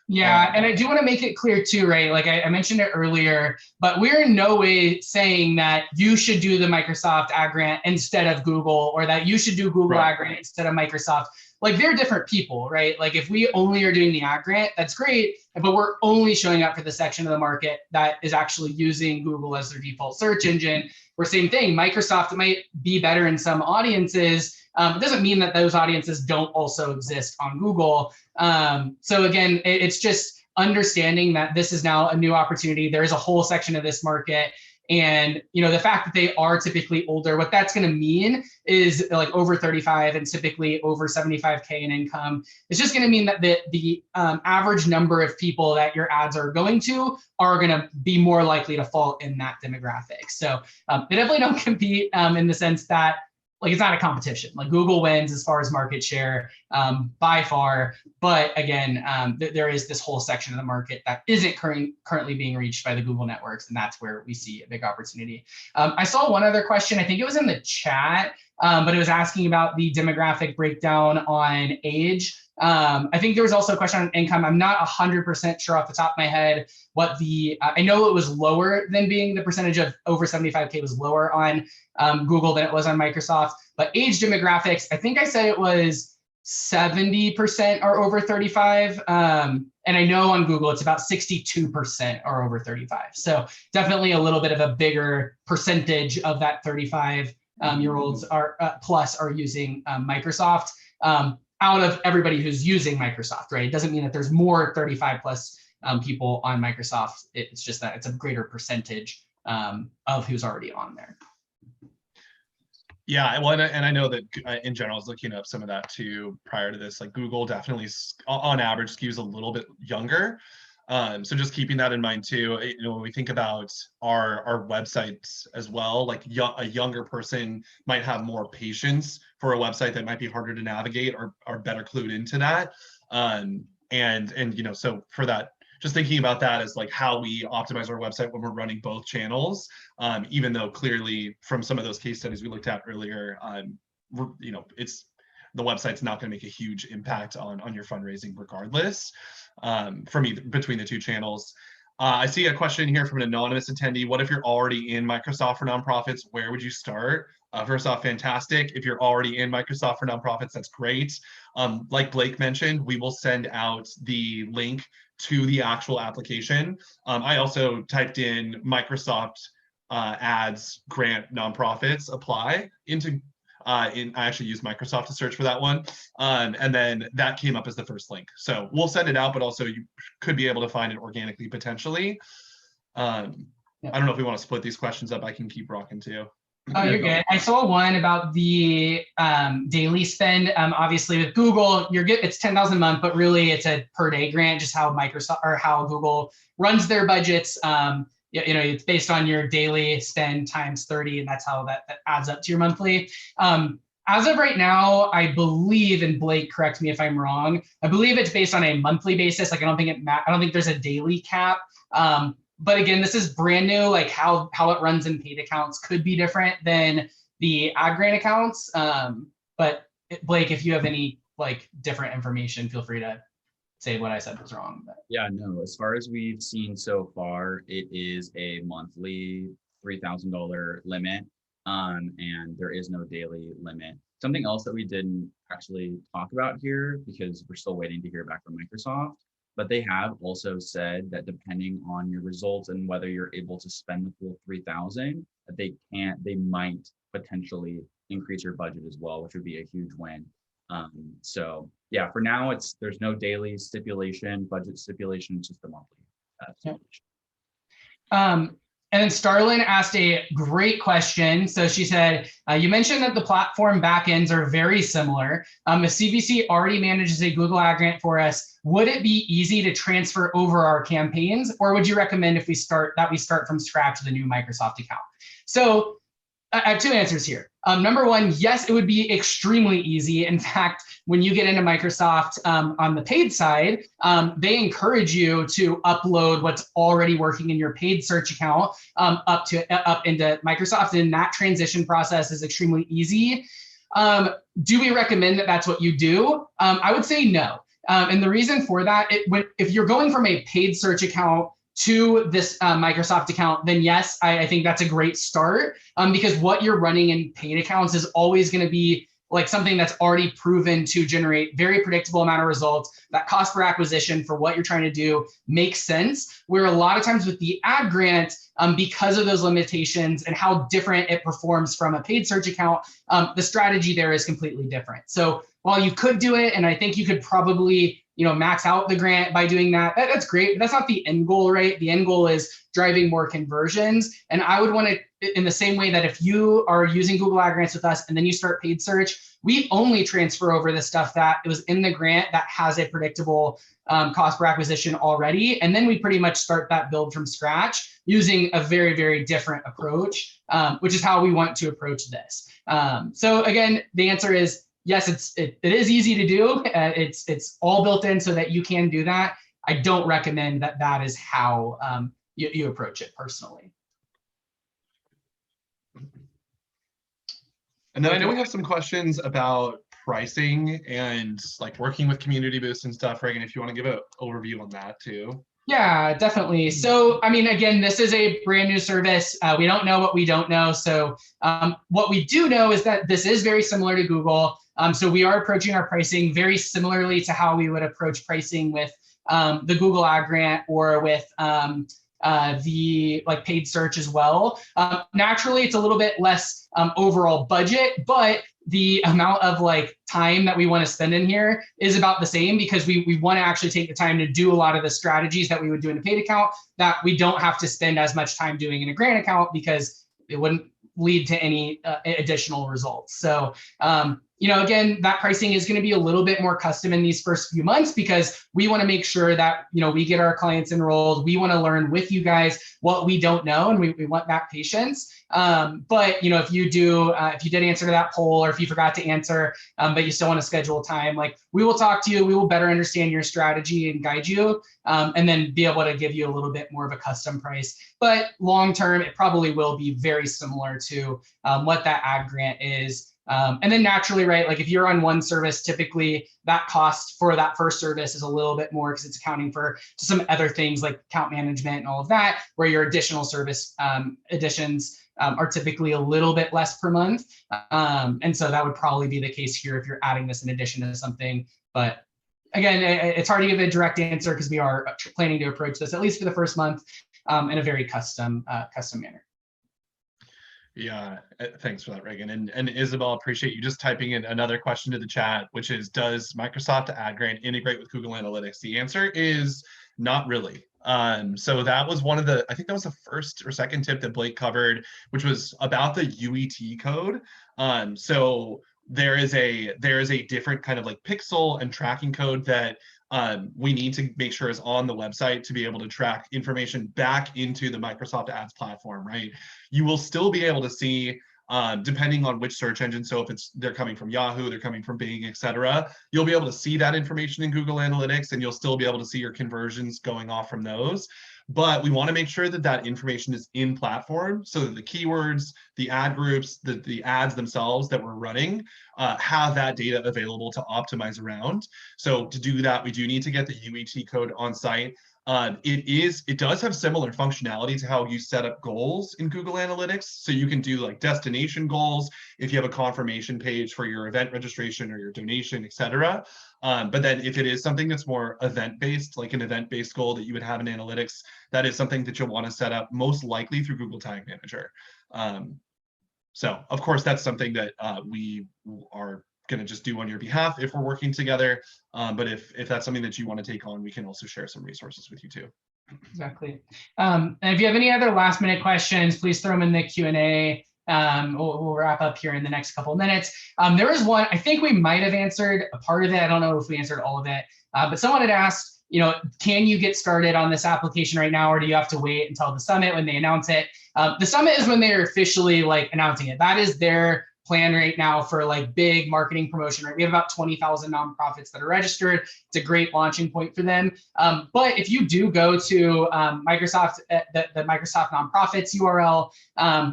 [SPEAKER 1] Yeah, and I do want to make it clear too, right? Like I mentioned it earlier, but we're in no way saying that you should do the Microsoft Ad Grant instead of Google, or that you should do Google Ad Grant instead of Microsoft. Like they're different people, right? Like if we only are doing the Ad Grant, that's great, but we're only showing up for the section of the market that is actually using Google as their default search engine. We're same thing. Microsoft might be better in some audiences. It doesn't mean that those audiences don't also exist on Google. So again, it's just understanding that this is now a new opportunity. There is a whole section of this market. And the fact that they are typically older, what that's going to mean is like over 35 and typically over 75K in income. It's just going to mean that the average number of people that your ads are going to are going to be more likely to fall in that demographic. So they definitely don't compete in the sense that like it's not a competition. Like Google wins as far as market share by far, but again, there is this whole section of the market that isn't currently being reached by the Google networks, and that's where we see a big opportunity. I saw one other question. I think it was in the chat, but it was asking about the demographic breakdown on age. I think there was also a question on income. I'm not 100% sure off the top of my head what I know it was lower than being the percentage of over 75K was lower on Google than it was on Microsoft, but age demographics, I think I said it was 70% are over 35. And I know on Google, it's about 62% are over 35. So definitely a little bit of a bigger percentage of that 35-year-olds are plus are using Microsoft. Out of everybody who's using Microsoft, right? It doesn't mean that there's more 35 plus people on Microsoft. It's just that it's a greater percentage of who's already on there.
[SPEAKER 2] Yeah, well, and I know that in general, I was looking up some of that too prior to this. Like Google definitely, on average, skews a little bit younger. So just keeping that in mind too. When we think about our websites as well, like a younger person might have more patience for a website that might be harder to navigate or are better clued into that. And so for that, just thinking about that as like how we optimize our website when we're running both channels, even though clearly from some of those case studies we looked at earlier, it's the website's not going to make a huge impact on your fundraising regardless. For me, between the two channels. I see a question here from an anonymous attendee. What if you're already in Microsoft for Nonprofits? Where would you start? First off, fantastic. If you're already in Microsoft for Nonprofits, that's great. Like Blake mentioned, we will send out the link to the actual application. I also typed in Microsoft Ads Grant Nonprofits apply into I actually used Microsoft to search for that one. And then that came up as the first link. So we'll send it out, but also you could be able to find it organically potentially. I don't know if we want to split these questions up. I can keep rocking too.
[SPEAKER 1] Oh, you're good. I saw one about the daily spend. Obviously with Google, it's 10,000 a month, but really it's a per day grant, just how Microsoft or how Google runs their budgets. It's based on your daily spend times 30, and that's how that adds up to your monthly. As of right now, I believe, and Blake, correct me if I'm wrong, I believe it's based on a monthly basis. Like I don't think there's a daily cap. But again, this is brand new. Like how it runs in paid accounts could be different than the ad grant accounts. But Blake, if you have any like different information, feel free to say what I said was wrong. But.
[SPEAKER 4] Yeah, no, as far as we've seen so far, it is a monthly $3,000 limit, and there is no daily limit. Something else that we didn't actually talk about here, because we're still waiting to hear back from Microsoft, but they have also said that depending on your results and whether you're able to spend the full 3,000, that they might potentially increase your budget as well, which would be a huge win. So yeah, for now, there's no daily stipulation, budget stipulation, it's just a monthly stipulation.
[SPEAKER 1] And then Starlin asked a great question. So she said, you mentioned that the platform backends are very similar. If CBC already manages a Google Ad Grant for us, would it be easy to transfer over our campaigns? Or would you recommend if we start from scratch with a new Microsoft account? So I have two answers here. Number one, yes, it would be extremely easy. In fact, when you get into Microsoft on the paid side, they encourage you to upload what's already working in your paid search account up into Microsoft, and that transition process is extremely easy. Do we recommend that that's what you do? I would say no. And the reason for that, if you're going from a paid search account to this Microsoft account, then yes, I think that's a great start, because what you're running in paid accounts is always going to be like something that's already proven to generate very predictable amount of results. That cost per acquisition for what you're trying to do makes sense. Where a lot of times with the ad grant, because of those limitations and how different it performs from a paid search account, the strategy there is completely different. So while you could do it, and I think you could probably max out the grant by doing that. That's great, but that's not the end goal, right? The end goal is driving more conversions. And I would want to, in the same way that if you are using Google Ad Grants with us and then you start paid search, we only transfer over the stuff that it was in the grant that has a predictable cost per acquisition already. And then we pretty much start that build from scratch using a very, very different approach, which is how we want to approach this. So again, the answer is, yes, it is easy to do. It's all built in so that you can do that. I don't recommend that is how you approach it personally.
[SPEAKER 2] And then I know we have some questions about pricing and like working with Community Boost and stuff. Reagan, if you want to give an overview on that too.
[SPEAKER 1] Yeah, definitely. So, I mean, again, this is a brand new service. We don't know what we don't know. So what we do know is that this is very similar to Google. So we are approaching our pricing very similarly to how we would approach pricing with the Google Ad Grant or with the paid search as well. Naturally, it's a little bit less overall budget, but the amount of time that we want to spend in here is about the same, because we want to actually take the time to do a lot of the strategies that we would do in a paid account that we don't have to spend as much time doing in a grant account, because it wouldn't lead to any additional results. So, again, that pricing is going to be a little bit more custom in these first few months, because we want to make sure that, we get our clients enrolled. We want to learn with you guys what we don't know, and we want that patience. But, if you did answer to that poll, or if you forgot to answer, but you still want to schedule time, we will talk to you. We will better understand your strategy and guide you, and then be able to give you a little bit more of a custom price. But long term, it probably will be very similar to what that ad grant is. And then naturally, right, if you're on one service, typically that cost for that first service is a little bit more, because it's accounting for some other things like account management and all of that, where your additional service additions are typically a little bit less per month. And so that would probably be the case here if you're adding this in addition to something. But again, it's hard to give a direct answer, because we are planning to approach this, at least for the first month, in a very custom manner.
[SPEAKER 2] Yeah, thanks for that, Reagan. And Isabel, appreciate you just typing in another question to the chat, which is, does Microsoft Ad Grant integrate with Google Analytics? The answer is not really. So that was I think that was the first or second tip that Blake covered, which was about the UET code. So there is a different kind of pixel and tracking code that we need to make sure is on the website to be able to track information back into the Microsoft Ads platform, right? You will still be able to see, depending on which search engine. So if they're coming from Yahoo, they're coming from Bing, etc., you'll be able to see that information in Google Analytics, and you'll still be able to see your conversions going off from those. but we want to make sure that that information is in platform so that the keywords, the ad groups, the ads themselves that we're running have that data available to optimize around. So to do that, we do need to get the UET code on site. It does have similar functionality to how you set up goals in Google Analytics. So you can do like destination goals if you have a confirmation page for your event registration or your donation, etc. But then if it is something that's more event-based, like an event-based goal that you would have in analytics, that is something that you'll want to set up most likely through Google Tag Manager. So of course, that's something that we are going to just do on your behalf if we're working together. But if that's something that you want to take on, we can also share some resources with you too.
[SPEAKER 1] Exactly. And if you have any other last minute questions, please throw them in the Q&A. We'll wrap up here in the next couple of minutes. There was one, I think we might have answered a part of it. I don't know if we answered all of it, but someone had asked, can you get started on this application right now, or do you have to wait until the summit when they announce it? The summit is when they're officially like announcing it. That is their plan right now for like big marketing promotion, right? We have about 20,000 nonprofits that are registered. It's a great launching point for them. But if you do go to Microsoft, the Microsoft nonprofits URL,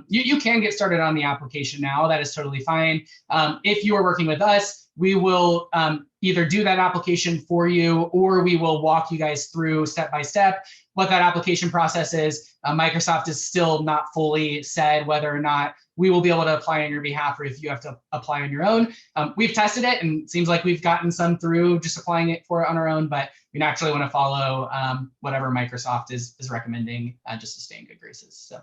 [SPEAKER 1] you can get started on the application now. That is totally fine. If you are working with us, we will either do that application for you, or we will walk you guys through step by step what that application process is. Microsoft is still not fully said whether or not we will be able to apply on your behalf, or if you have to apply on your own. We've tested it, and it seems like we've gotten some through just applying it for it on our own, but we naturally want to follow whatever Microsoft is recommending just to stay in good graces. So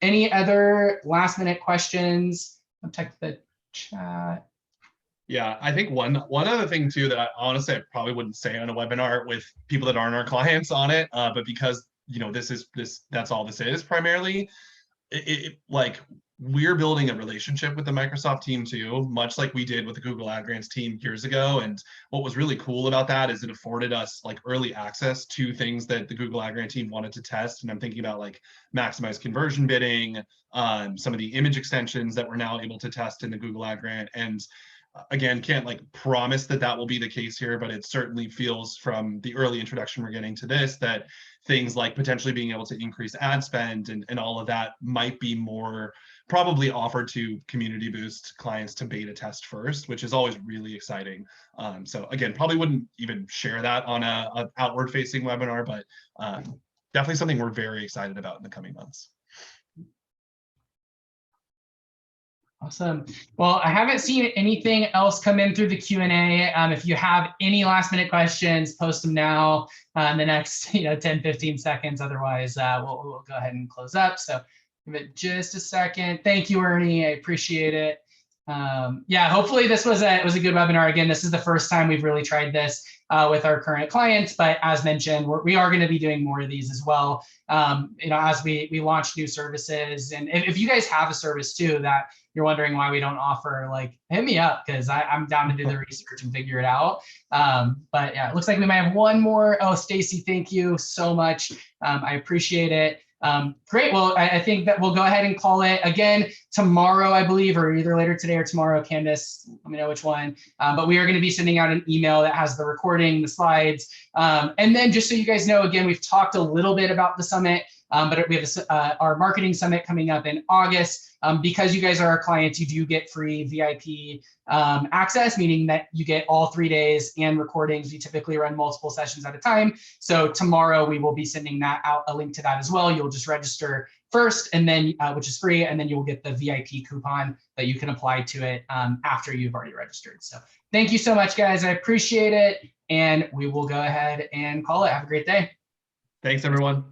[SPEAKER 1] any other last minute questions? I'll check the chat.
[SPEAKER 2] Yeah, I think one other thing too that honestly I probably wouldn't say on a webinar with people that aren't our clients on it, but because that's all this is primarily, like we're building a relationship with the Microsoft team too, much like we did with the Google Ad Grants team years ago. And what was really cool about that is it afforded us like early access to things that the Google Ad Grant team wanted to test. And I'm thinking about like maximized conversion bidding, some of the image extensions that we're now able to test in the Google Ad Grant. And again, can't like promise that will be the case here, but it certainly feels from the early introduction we're getting to this that things like potentially being able to increase ad spend and all of that might be more probably offered to Community Boost clients to beta test first, which is always really exciting. So again, probably wouldn't even share that on a outward facing webinar, but definitely something we're very excited about in the coming months.
[SPEAKER 1] Awesome. Well, I haven't seen anything else come in through the Q&A. If you have any last minute questions, post them now in the next 10, 15 seconds. Otherwise, we'll go ahead and close up. So give it just a second. Thank you, Ernie. I appreciate it. Yeah, hopefully this was a good webinar. Again, this is the first time we've really tried this with our current clients, but as mentioned, we are going to be doing more of these as well. As we launch new services, and if you guys have a service too that you're wondering why we don't offer, like hit me up, because I'm down to do the research and figure it out. But yeah, it looks like we might have one more. Oh, Stacy, thank you so much. I appreciate it. Great. Well, I think that we'll go ahead and call it again tomorrow, I believe, or either later today or tomorrow. Candace, let me know which one. But we are going to be sending out an email that has the recording, the slides. And then just so you guys know, again, we've talked a little bit about the summit, but we have our marketing summit coming up in August. Because you guys are our clients, you do get free VIP access, meaning that you get all 3 days and recordings. We typically run multiple sessions at a time. So tomorrow we will be sending that out, a link to that as well. You'll just register first, and then which is free, and then you will get the VIP coupon that you can apply to it after you've already registered. So thank you so much, guys. I appreciate it, and we will go ahead and call it. Have a great day.
[SPEAKER 2] Thanks, everyone.